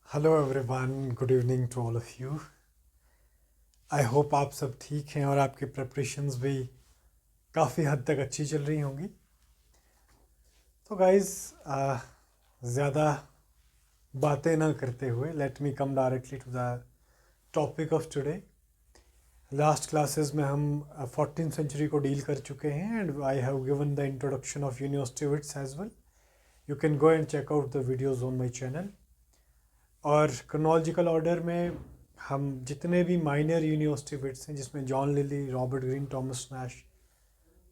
Hello everyone, good evening to all of you. I hope आप सब ठीक हैं और आपकी प्रिपरेशंस भी काफ़ी हद तक अच्छी चल रही होंगी। तो गाइस, ज़्यादा बातें ना करते हुए let me come directly to the topic of today. Last classes में हम 14th सेंचुरी को डील कर चुके हैं and I have given the introduction of university wits as well. You can go and check out the videos on my channel. और chronological order में हम जितने भी माइनर यूनिवर्सिटी बिट्स हैं, जिसमें John Lyly, Robert Greene, Thomas Nashe,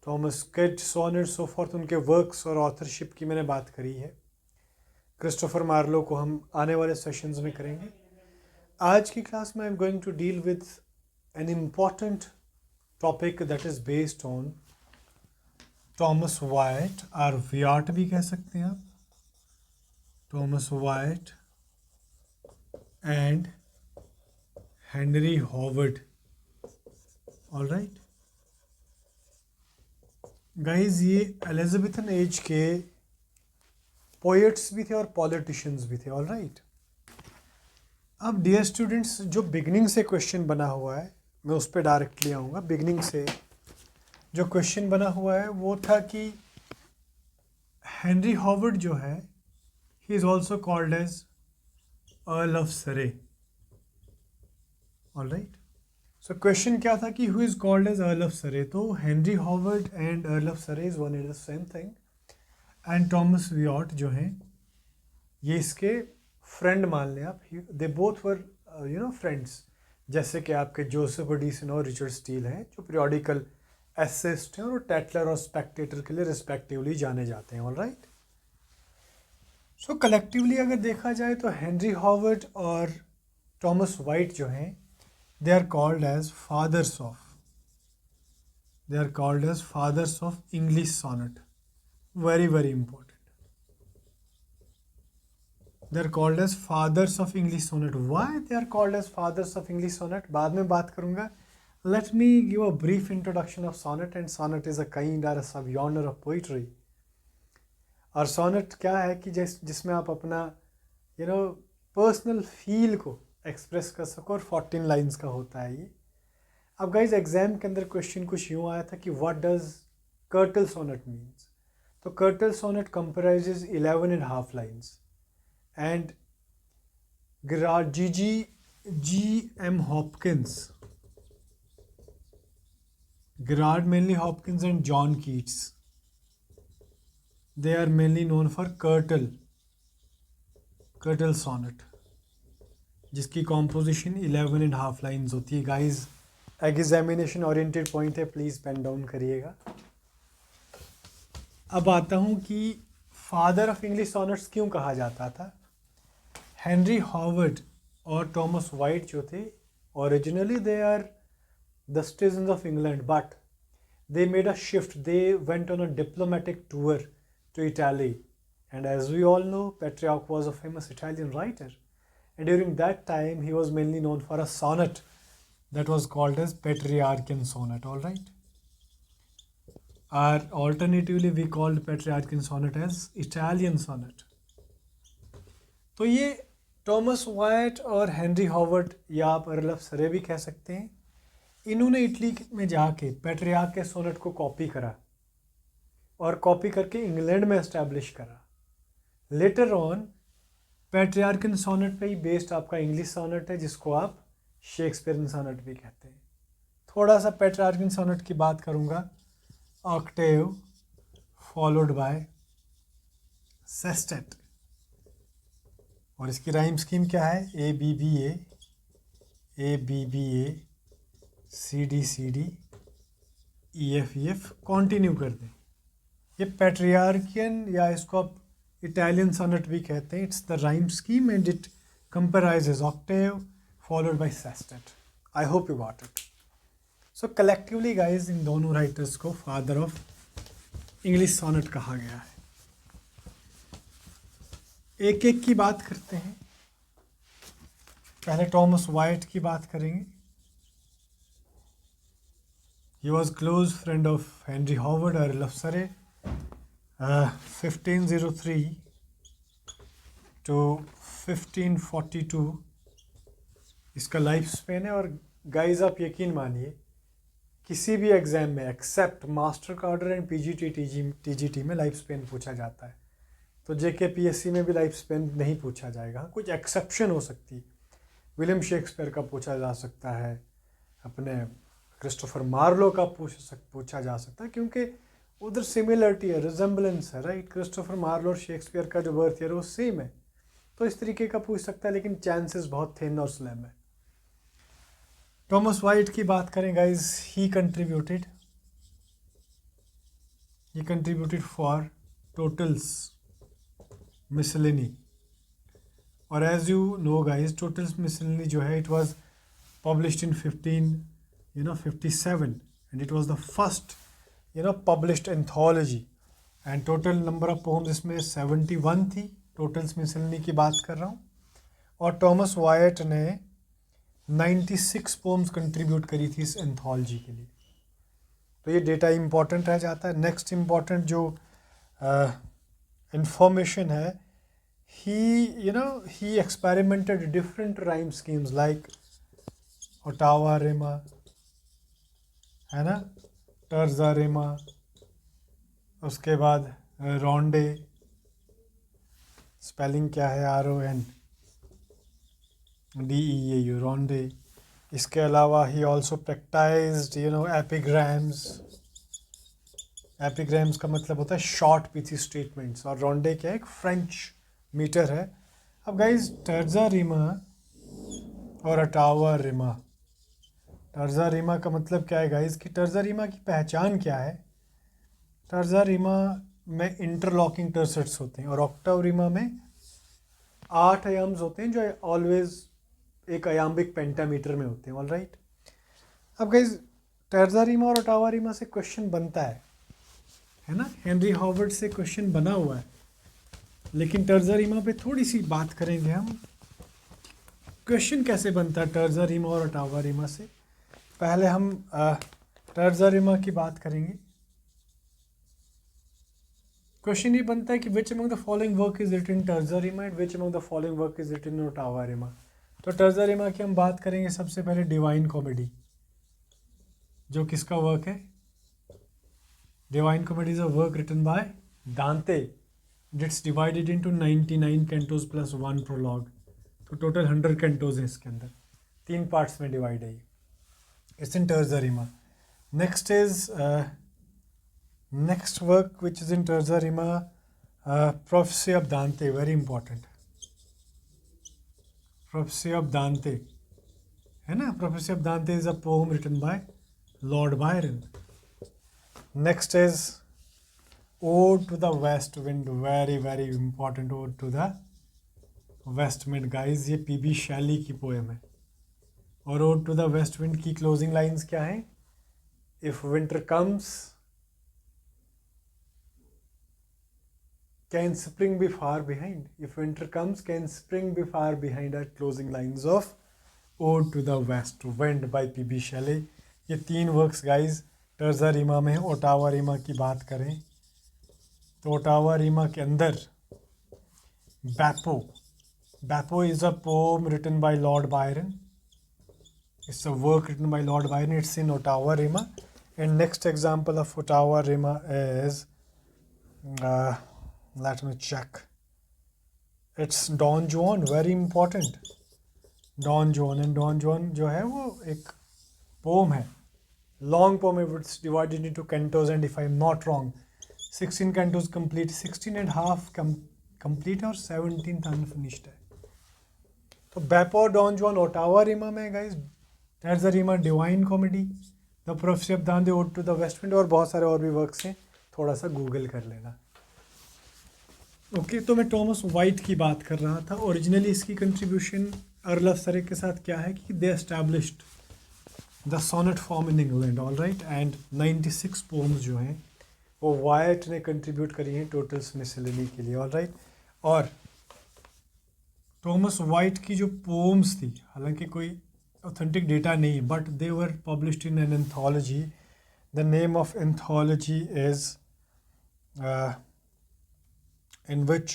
Thomas Kyd, so on and so forth, उनके works और authorship की मैंने बात करी है। क्रिस्टोफर मार्लो को हम आने वाले सेशंस में करेंगे। आज की क्लास में I am going to deal with an important topic that is based on Thomas Wyatt, और वियाट भी कह सकते हैं आप, Thomas Wyatt and Henry Howard. All right guys, ये एलिजाबेथन एज के पोएट्स भी थे और पॉलिटिशियंस भी थे। ऑल राइट, अब डियर स्टूडेंट्स, जो बिगनिंग से क्वेश्चन बना हुआ है मैं उस पर डायरेक्टली आऊँगा। बिगनिंग से जो क्वेश्चन बना हुआ है वो था कि हेनरी हॉवर्ड जो है, he is also called as Earl of Surrey. All right, so question क्या था कि who is called as Earl of Surrey. तो Henry Howard and Earl of Surrey is one and the same thing. And Thomas Wyatt जो हैं, ये इसके friend मान लें आप। दे बोथ वर फ्रेंड्स, जैसे कि आपके जोसेफ एडिसन और रिचर्ड स्टील हैं, जो पीरियोडिकल एसेस्ट हैं और टेटलर और स्पेक्टेटर के लिए रिस्पेक्टिवली जाने जाते हैं। ऑल राइट, सो कलेक्टिवली अगर देखा जाए तो हेनरी हॉवर्ड और थॉमस वाइट जो हैं, they are called as fathers of English sonnet. Very very important, they are called as fathers of English sonnet. Why they are called as fathers of English sonnet बाद में बात करूँगा. Let me give a brief introduction of sonnet. And sonnet is a kind or a subgenre of poetry. और sonnet क्या है कि जिसमें आप अपना पर्सनल फील को एक्सप्रेस कर सको, और 14 लाइन्स का होता है ये. अब गाइज, एग्जाम के अंदर क्वेश्चन कुछ यूँ आया था कि what does curtal sonnet means. तो curtal sonnet comprises 11.5 lines. And G.M. Hopkins, Gerard Manley Hopkins and John Keats, they are mainly known for Curtal sonnet, जिसकी कॉम्पोजिशन 11.5 लाइन्स होती है. गाइज, एग्जामिनेशन ओरिएंटेड पॉइंट है, please pen down करिएगा. अब आता हूँ कि फादर ऑफ इंग्लिश सोनेट्स क्यों कहा जाता था. हेनरी हॉवर्ड और थॉमस वाइट जो थे, originally they are the citizens of England, but they made a shift. They went on a diplomatic tour to Italy, and as we all know, Petrarch was a famous Italian writer, and during that time he was mainly known for a sonnet that was called as Petrarchian sonnet. All right, or alternatively we called Petrarchian sonnet as Italian sonnet. तो ये Thomas Wyatt और Henry Howard, या आप earl of सरे भी कह सकते हैं, इन्होंने इटली में जाके पेट्रियार्क के सोनेट को कॉपी करा और कॉपी करके इंग्लैंड में एस्टैब्लिश करा. लेटर ऑन पेट्रियार्कन सोनेट पे ही बेस्ड आपका इंग्लिश सोनेट है, जिसको आप शेक्सपियरन सोनेट भी कहते हैं. थोड़ा सा पेट्रियार्कन सोनेट की बात करूँगा. ऑक्टेव फॉलोड बाय सेस्टेट, और इसकी राइम स्कीम क्या है, A B B A C D E F continue कर दें. ये पेट्रियार्कियन, या इसको आप इटालियन सोनेट भी कहते हैं. It's the rhyme scheme and it comprises octave followed by sestet. I hope you got it. So collectively guys, इन दोनों राइटर्स को फादर ऑफ इंग्लिश सोनेट कहा गया है. एक एक की बात करते हैं. पहले थॉमस वाइट की बात करेंगे. He was close friend of Henry Howard, Earl of Surrey. 1503 to 1542 इसका लाइफ स्पेन है। और गाइज आप यकीन मानिए किसी भी एग्ज़ाम में एक्सेप्ट मास्टर कार्डर एंड पीजीटी टीजीटी में लाइफ स्पेन पूछा जाता है, तो जेके पीएससी में भी लाइफ स्पेन नहीं पूछा जाएगा। कुछ एक्सेप्शन हो सकती, विलियम शेक्सपियर का पूछा जा सकता है, अपने क्रिस्टोफर मार्लो का पूछा जा सकता है, क्योंकि उधर सिमिलरिटी है, रिजेंबलेंस है, राइट। क्रिस्टोफर मार्लो और शेक्सपियर का जो बर्थ ईयर है वो सेम है, तो इस तरीके का पूछ सकता है, लेकिन चांसेस बहुत थिन और स्लिम है। थॉमस वाइट की बात करें guys, he contributed for Tottel's miscellany. और as you know guys, Tottel's miscellany जो है it was published in 1557 and it was the first published anthology. And total number of poems इसमें 71 थी, totals मिसलेनी की बात कर रहा हूँ। और थॉमस वाइट ने 96 पोम्स कंट्रीब्यूट करी थी इस एंथोलॉजी के लिए। तो ये डेटा इम्पॉर्टेंट रह जाता है। नेक्स्ट इम्पॉर्टेंट जो इंफॉर्मेशन है, he experimented different rhyme schemes like Ottawa Rima, है ना, टर्जा रिमा, उसके बाद रोंडे, स्पेलिंग क्या है RONDEAU, रोंडे। इसके अलावा ही ऑल्सो प्रैक्टाइज्ड एपिग्राम्स। एपिग्राम्स का मतलब होता है शॉर्ट पिची स्टेटमेंट्स, और रोंडे क्या है, एक फ्रेंच मीटर है। अब गाइज टर्जा रिमा और अटावा रिमा, टर्जा रिमा का मतलब क्या है गाइज कि टर्जा रिमा की पहचान क्या है। टर्जा रिमा में इंटरलॉकिंग टर्सेट्स होते हैं और ऑक्टाव रिमा में 8 अयाम्स होते हैं जो ऑलवेज एक अयाम्बिक पेंटामीटर में होते हैं, ऑल राइट। अब गाइज टर्जा रिमा और ओटावा रिमा से क्वेश्चन बनता है ना, हेनरी हॉवर्ड से क्वेश्चन बना हुआ है, लेकिन टर्जा रिमा पे थोड़ी सी बात करेंगे हम। क्वेश्चन कैसे बनता है टर्जा रिमा और ओटावा रिमा से। पहले हम टर्जा रिमा की बात करेंगे। क्वेश्चन ये बनता है कि which among the following work is written terza rima and which among the following work is written in ottava rima. तो टर्जा रिमा की हम बात करेंगे सबसे पहले डिवाइन कॉमेडी, जो किसका वर्क है, divine comedy is a work written by Dante. It's divided into 99 cantos plus 1 prologue, तो टोटल 100 कैंटोज है इसके अंदर, 3 पार्ट्स में डिवाइड है। It's in terza rima. Next is next work which is in terza rima, prophecy of Dante, very important. Prophecy of Dante है ना, prophecy of Dante is a poem written by Lord Byron. Next is Ode to the West Wind, very very important Ode to the West Wind guys, ये PB Shelley की poem है। और Ode to the West Wind की closing lines क्या है, If winter comes can spring be far behind, if winter comes can spring be far behind, are closing lines of Ode to the West Wind by P B Shelley. ये 3 works guys terza Rima में। Ottawa Rima की बात करें तो Ottawa rima के अंदर Beppo is a poem written by Lord Byron, it's a work written by Lord Byron, it's in ottava rima. And next example of ottava rima is let me check, it's Don Juan, very important Don Juan. And Don Juan जो है वो एक poem है, long poem, it's divided into cantos and if I am not wrong 16 cantos complete, 16.5 complete है और 17th unfinished है। तो Beppo Don Juan ottava rima में guys, terza rima divine comedy, the prophecy of Dante, ode to the west wind, और बहुत सारे और भी वर्क्स हैं, थोड़ा सा गूगल कर लेना। ओके, तो मैं थॉमस वाइट की बात कर रहा था। ओरिजिनली इसकी कंट्रीब्यूशन अर्ल ऑफ सरे के साथ क्या है कि they established the sonnet form in England, all right. And 96 poems जो हैं वो वाइट ने कंट्रीब्यूट करी हैं टोटल्स मिसलेनी के लिए, ऑल राइट। और थॉमस वाइट की जो पोम्स थी, हालांकि कोई ऑथेंटिक डेटा नहीं, but they were published in an anthology. The name of anthology is in which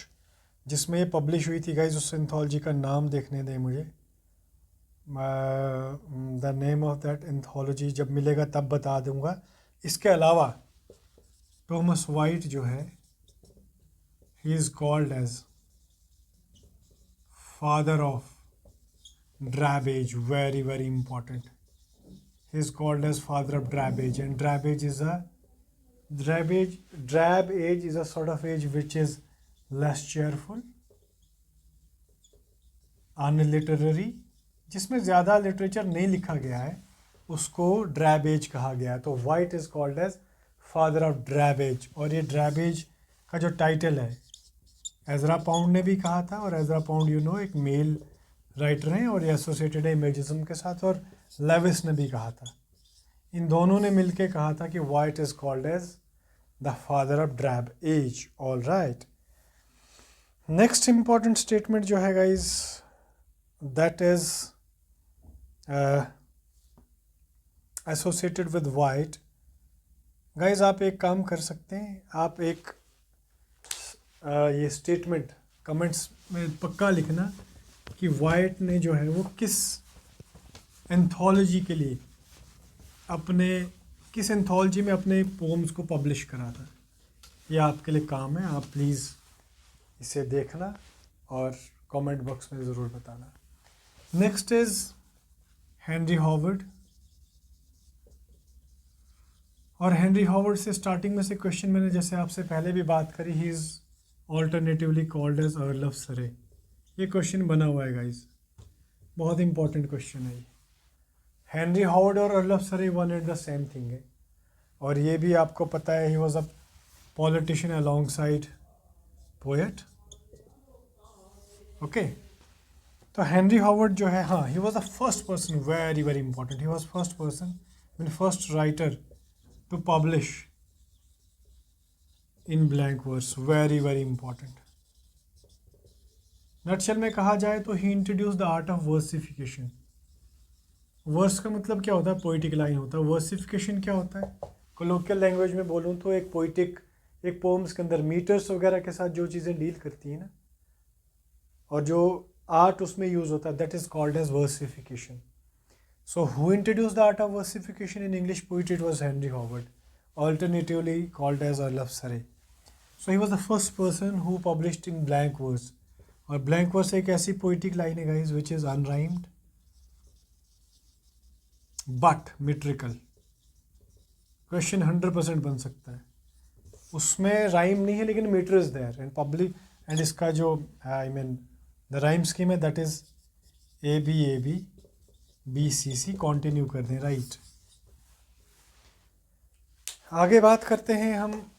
जिसमें ये पब्लिश हुई थी गाइज, उस एंथोलॉजी का नाम देखने दें मुझे, the name of that anthology जब मिलेगा तब बता दूंगा। इसके अलावा टॉमस वाइट जो है, he is called as father of drab age, very very important. He is called as father of drab age, and drab age is a drab age is a sort of age which is less cheerful, unliterary, जिसमें ज़्यादा literature नहीं लिखा गया है, उसको drab as कहा गया है। तो Wyatt is called as father of drab age. और ये ड्रैब एज का जो टाइटल है, एजरा पाउंड ने भी कहा था, और एजरा पाउंड एक मेल राइटर हैं और ये एसोसिएटेड है इमेजिज्म के साथ, और लेविस ने भी कहा था। इन दोनों ने मिलके कहा था कि Wyatt is called as the father of drab age. All right, next important statement जो है guys, that is associated with Wyatt. Guys आप एक काम कर सकते हैं, आप एक ये स्टेटमेंट कमेंट्स में पक्का लिखना कि वाइट ने जो है वो किस एंथोलॉजी के लिए किस एंथोलॉजी में अपने पोम्स को पब्लिश करा था। ये आपके लिए काम है, आप प्लीज़ इसे देखना और कमेंट बॉक्स में ज़रूर बताना। नेक्स्ट इज़ हेनरी हॉवर्ड, और हेनरी हॉवर्ड से स्टार्टिंग में से क्वेश्चन मैंने जैसे आपसे पहले भी बात करी, he is alternatively called as Earl of Surrey. ये क्वेश्चन बना हुआ है गाइज, बहुत इंपॉर्टेंट क्वेश्चन है ये। हेनरी हॉवर्ड और Earl of Surrey one and the same thing है, और ये भी आपको पता है, he was a politician alongside poet. Okay, तो हेनरी हॉवर्ड जो है, हाँ, he was the first person, very very important, he was first person mean first writer to publish in blank verse, very very important. Nutshell में कहा जाए तो ही introduce the art of वर्सिफिकेशन। Verse का मतलब क्या होता है? पोइटिक लाइन होता है। वर्सिफिकेशन क्या होता है? कोलोकियल लैंग्वेज में बोलूँ तो एक पोइम्स के अंदर मीटर्स वगैरह के साथ जो चीज़ें डील करती हैं ना, और जो आर्ट उसमें यूज़ होता है, that is called as versification. So who introduce the art of versification in English poetry? It was Henry Howard, alternatively called as Earl of Surrey. So he was the first person who published in blank verse. और blank verse एक ऐसी poetic line है guys which is unrhymed but metrical. Question 100% बन सकता है, उसमें rhyme नहीं है लेकिन metre is there and public, and इसका जो I mean the rhyme scheme है that is A B B C. Continue कर दें, राइट। आगे बात करते हैं हम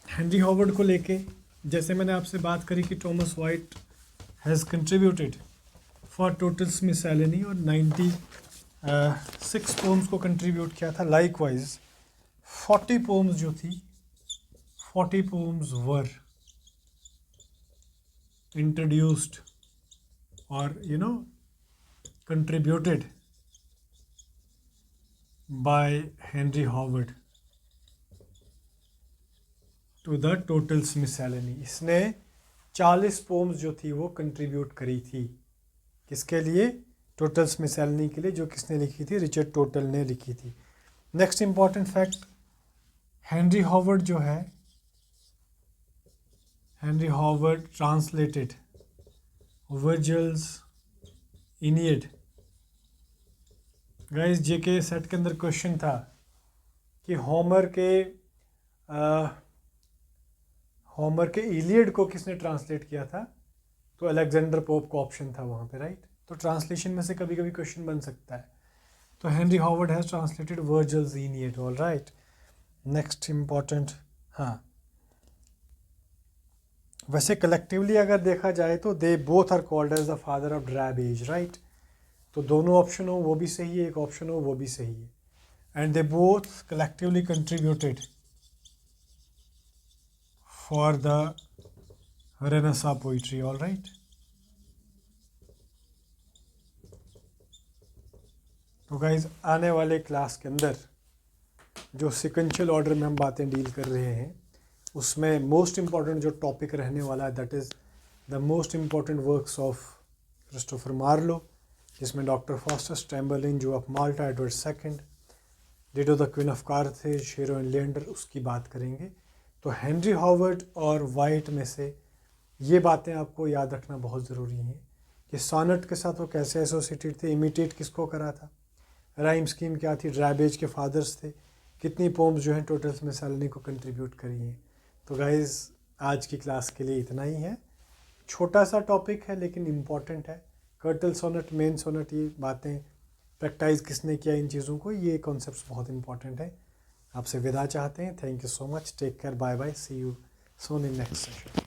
हेनरी हॉवर्ड को लेके। जैसे मैंने आपसे बात करी कि Thomas Wyatt has contributed for Tottel's miscellany और 96 पोम्स को कंट्रीब्यूट किया था। लाइकवाइज 40 पोम्स जो थी, 40 पोम्स वर इंट्रोड्यूस्ड और contributed by Henry Howard to the Totals Miscellany। इसने 40 पोम्स जो थी वो कंट्रीब्यूट करी थी। किसके लिए? टोटल्स मिसैलनी के लिए, जो किसने लिखी थी? रिचर्ड टोटल ने लिखी थी। Next important fact, Henry Howard जो है, Henry Howard translated Virgil's Aeneid. Guys JK SET के अंदर क्वेश्चन था कि होमर के इलियड को किसने ट्रांसलेट किया था? तो अलेक्जेंडर पोप का ऑप्शन था वहाँ पे, राइट। तो ट्रांसलेशन में से कभी कभी क्वेश्चन बन सकता है। तो Henry Howard has translated Virgil's Aeneid, all right. Next important, हाँ, वैसे कलेक्टिवली अगर देखा जाए तो they both are called as the father of drab age, right. तो दोनों ऑप्शन हो वो भी सही है, एक ऑप्शन हो वो भी सही है। And they both collectively contributed for the renaissance poetry, all right. तो गाइज आने वाले क्लास के अंदर जो सिक्वेंशियल ऑर्डर में हम बातें डील कर रहे हैं, उसमें मोस्ट इम्पॉर्टेंट जो टॉपिक रहने वाला है that is the most important works of Christopher Marlowe, जिसमें doctor Faustus Tamburlaine, Jew of Malta, Edward second, Dido the queen of Carthage, hero and Leander, उसकी बात करेंगे। तो हेनरी हॉवर्ड और वाइट में से ये बातें आपको याद रखना बहुत ज़रूरी है कि सॉनेट के साथ वो कैसे एसोसिएटेड थे, इमिटेट किसको करा था, राइम स्कीम क्या थी, ड्राइबेज के फादर्स थे, कितनी पोम्स जो हैं टोटल्स में सैलनी को कंट्रीब्यूट करी हैं। तो गाइज़ आज की क्लास के लिए इतना ही है। छोटा सा टॉपिक है लेकिन इम्पॉर्टेंट है। कर्टल सोनेट, मेन सोनेट, ये बातें प्रैक्टाइज किसने किया इन चीज़ों को, ये कॉन्सेप्ट्स बहुत इंपॉर्टेंट है। आपसे विदा चाहते हैं। Thank you so much, take care, bye bye, see you soon in next session.